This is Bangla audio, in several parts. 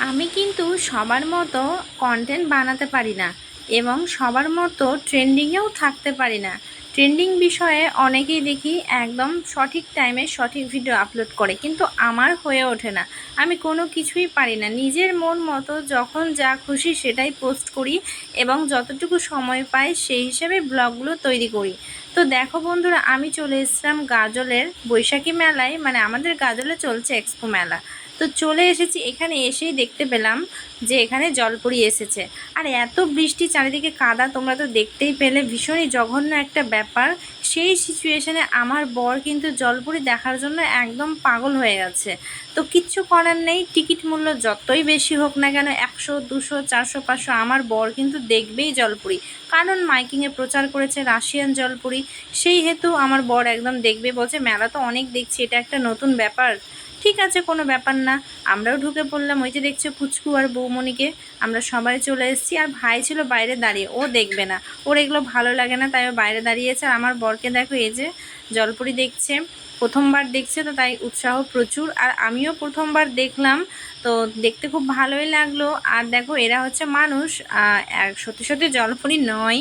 আমি কিন্তু সবার মতো কন্টেন্ট বানাতে পারি না এবং সবার মতো ট্রেন্ডিংয়েও থাকতে পারি না। ট্রেন্ডিং বিষয়ে অনেকেই দেখি একদম সঠিক টাইমে সঠিক ভিডিও আপলোড করে, কিন্তু আমার হয়ে ওঠে না। আমি কোনো কিছুই পারি না, নিজের মন মতো যখন যা খুশি সেটাই পোস্ট করি এবং যতটুকু সময় পাই সেই হিসেবে ব্লগগুলো তৈরি করি। তো দেখো বন্ধুরা, আমি চলে এসেছিলাম গাজলের বৈশাখী মেলায়, মানে আমাদের গাজলে চলছে এক্সপো মেলা। তো চলে এসেছি, এখানে এসেই দেখতে পেলাম যে এখানে জলপরি এসেছে। আর এত বৃষ্টি, চারিদিকে কাদা, তোমরা তো দেখতেই পেলে, ভীষণই জঘন্য একটা ব্যাপার। সেই সিচুয়েশনে আমার বর কিন্তু জলপরি দেখার জন্য একদম পাগল হয়ে গেছে। তো কিচ্ছু করার নেই, টিকিট মূল্য যতই বেশি হোক না কেন, 100, 200, 400, 500, আমার বর কিন্তু দেখবেই জলপরি। কারণ মাইকিংয়ে প্রচার করেছে রাশিয়ান জলপরি, সেই হেতু আমার বর একদম দেখবে, বলছে মেলা তো অনেক দেখছি, এটা একটা নতুন ব্যাপার। ঠিক আছে, কোনো ব্যাপার না। আমরাও ঢুকে পড়লাম, ওই যে দেখছো পুচকু আর বৌমণিকে, আমরা সবাই চলে এসেছি। আর ভাই ছিল বাইরে দাঁড়িয়ে, ও দেখবে না, ওর এগুলো ভালো লাগে না, তাই ও বাইরে দাঁড়িয়েছে। আর আমার বরকে দেখো, এই যে জলপরি দেখছে, প্রথমবার দেখছে, তো তাই উৎসাহ প্রচুর। আর আমিও প্রথমবার দেখলাম, তো দেখতে খুব ভালোই লাগলো। আর দেখো, এরা হচ্ছে মানুষ, সত্যি সত্যি জলপরি নয়,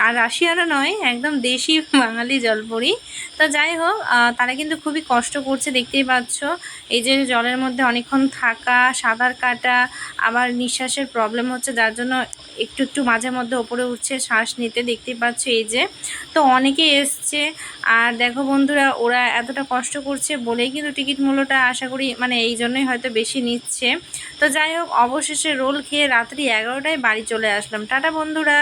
আর রাশিয়ানও নয়, একদম দেশি বাঙালি জলপরি। তো যাই হোক, তারা কিন্তু খুবই কষ্ট করছে, দেখতেই পাচ্ছ। এই যে জলের মধ্যে অনেকক্ষণ থাকা, সাঁতার কাটা, আবার নিঃশ্বাসের প্রবলেম হচ্ছে, যার জন্য একটু একটু মাঝে মধ্যে ওপরে উঠছে শ্বাস নিতে, দেখতেই পাচ্ছ। এই যে, তো অনেকে এসছে। আর দেখো বন্ধুরা, ওরা এতটা কষ্ট করছে বলেই কিন্তু টিকিট মূল্যটা আশা করি, মানে এই জন্যই হয়তো বেশি নিচ্ছে। তো যাই হোক, অবশেষে রোল খেয়ে রাত্রি 11টায় বাড়ি চলে আসলাম। টাটা বন্ধুরা।